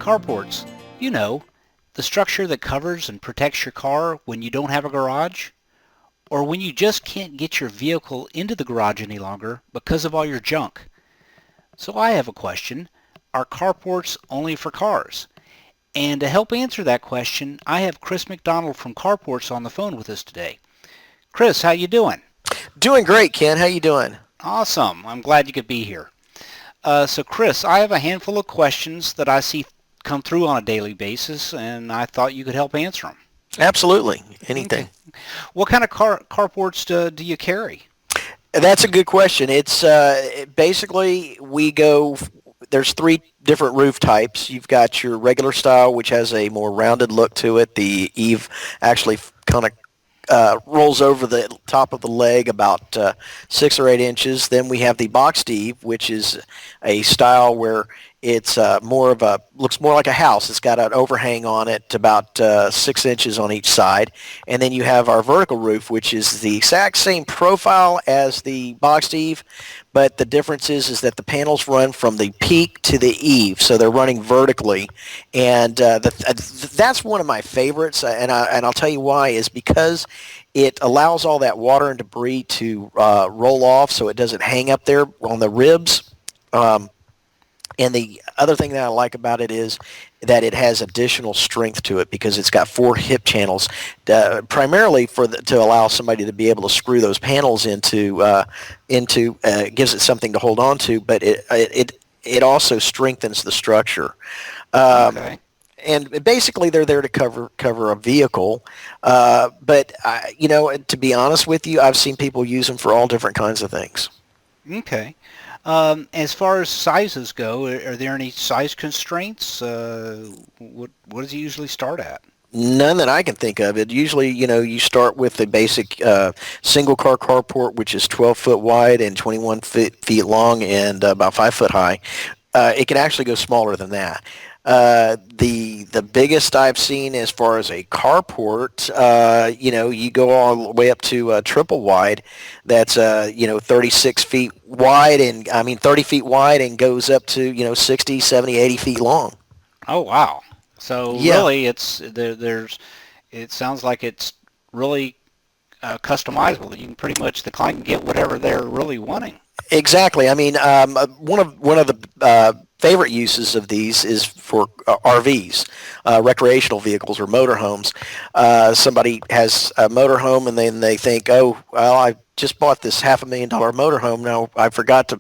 Carports, you know, the structure that covers and protects your car when you don't have a garage, or when you just can't get your vehicle into the garage any longer because of all your junk. So I have a question. Are carports only for cars? And to help answer that question, I have Chris McDonald from Carports on the phone with us today. Chris, how you doing? Doing great, Ken. How you doing? Awesome. I'm glad you could be here. So Chris, I have a handful of questions that I see come through on a daily basis, and I thought you could help answer them. Absolutely. Okay. Anything. What kind of carports do you carry? That's a good question. It's basically we go. There's three different roof types. You've got your regular style, which has a more rounded look to it. The eave actually kind of rolls over the top of the leg about 6 or 8 inches. Then we have the box eave, which is a style where it's looks more like a house. It's got an overhang on it about 6 inches on each side. And then you have our vertical roof, which is the exact same profile as the box eave, but the difference is that the panels run from the peak to the eave, so they're running vertically. And that's one of my favorites, and I'll tell you why, is because it allows all that water and debris to roll off so it doesn't hang up there on the ribs. And the other thing that I like about it is that it has additional strength to it because it's got 4 hip channels, primarily to allow somebody to be able to screw those panels into gives it something to hold on to, but it also strengthens the structure. Okay. And basically, they're there to cover a vehicle. But to be honest with you, I've seen people use them for all different kinds of things. Okay. As far as sizes go, are there any size constraints? What does it usually start at? None that I can think of. It usually, you start with the basic single car carport, which is 12 foot wide and 21 feet long and about 5 foot high. It can actually go smaller than that. The biggest I've seen as far as a carport, you go all the way up to triple wide. That's 36 feet wide, and 30 feet wide, and goes up to 60, 70, 80 feet long. Oh wow! So Yeah. really, it sounds like it's really customizable. You can pretty much the client can get whatever they're really wanting. Exactly. One of the favorite uses of these is for RVs, recreational vehicles or motorhomes. Somebody has a motorhome and then they think, oh, well, I just bought this $500,000 motorhome. Now I forgot to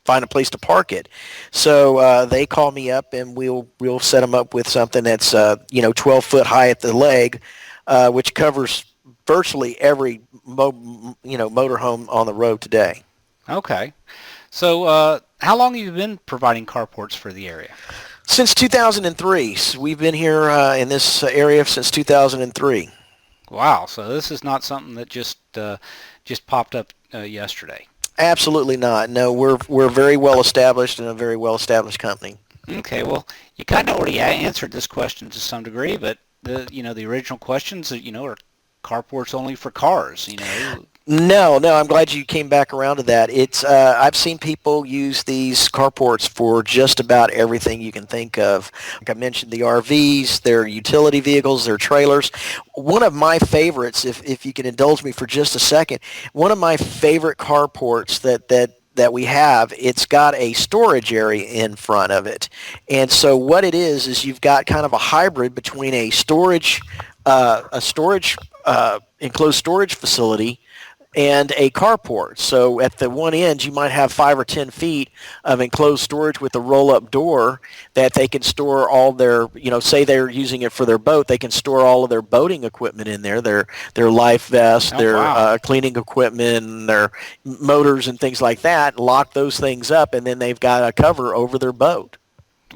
find a place to park it. So they call me up and we'll set them up with something that's 12 foot high at the leg, which covers virtually every motorhome on the road today. Okay. So how long have you been providing carports for the area? Since 2003. So we've been here in this area since 2003. Wow. So this is not something that just popped up yesterday. Absolutely not. No, we're very well established and a very well established company. Okay. Well, you kind of already answered this question to some degree, but the original questions are carports only for cars. No, I'm glad you came back around to that. It's I've seen people use these carports for just about everything you can think of. Like I mentioned, the RVs, their utility vehicles, their trailers. One of my favorites, if you can indulge me for just a second, one of my favorite carports that we have, it's got a storage area in front of it. And so what it is you've got kind of a hybrid between a storage enclosed storage facility and a carport. So at the one end, you might have 5 or 10 feet of enclosed storage with a roll-up door that they can store all their, say they're using it for their boat, they can store all of their boating equipment in there, their life vests, Oh their wow. cleaning equipment, their motors and things like that, lock those things up, and then they've got a cover over their boat.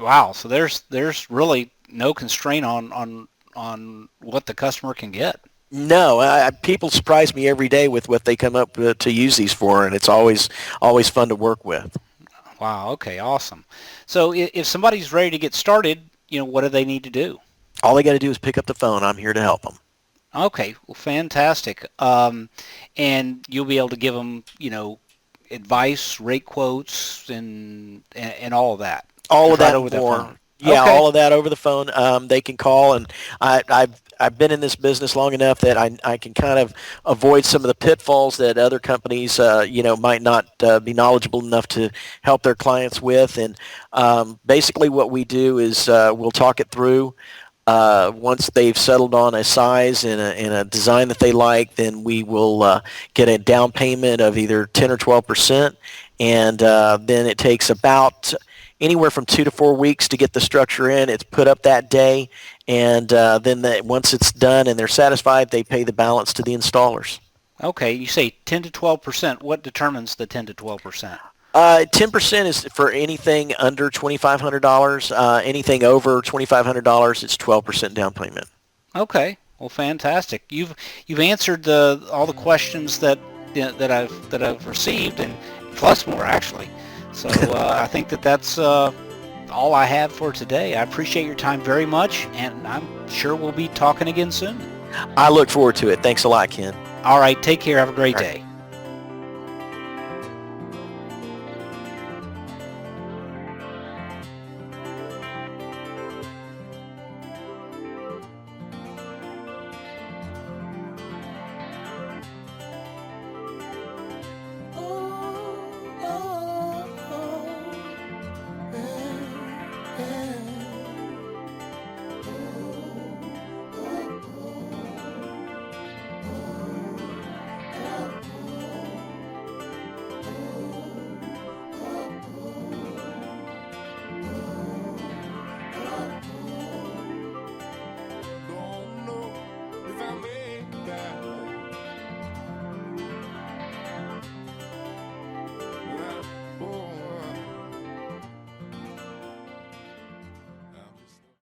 Wow. So there's really no constraint on what the customer can get. No, people surprise me every day with what they come up with to use these for, and it's always fun to work with. Wow. Okay. Awesome. So if somebody's ready to get started, what do they need to do? All they got to do is pick up the phone. I'm here to help them. Okay. Well, fantastic. And you'll be able to give them, advice, rate quotes, and all of that. All Just of right that over and the more. phone. Yeah, Okay. all of that over the phone. They can call, and I've been in this business long enough that I can kind of avoid some of the pitfalls that other companies might not be knowledgeable enough to help their clients with. And basically, what we do is we'll talk it through. Once they've settled on a size and a design that they like, then we will get a down payment of either 10 or 12%, and then it takes about anywhere from 2 to 4 weeks to get the structure in. It's put up that day, and then once it's done and they're satisfied, they pay the balance to the installers. Okay. You say 10 to 12%. What determines the 10 to 12%? 10% is for anything under $2,500. Anything over $2,500, it's 12% down payment. Okay. Well, fantastic. You've answered all the questions that I've received, and plus more actually. So I think that's all I have for today. I appreciate your time very much, and I'm sure we'll be talking again soon. I look forward to it. Thanks a lot, Ken. All right. Take care. Have a great All right. day.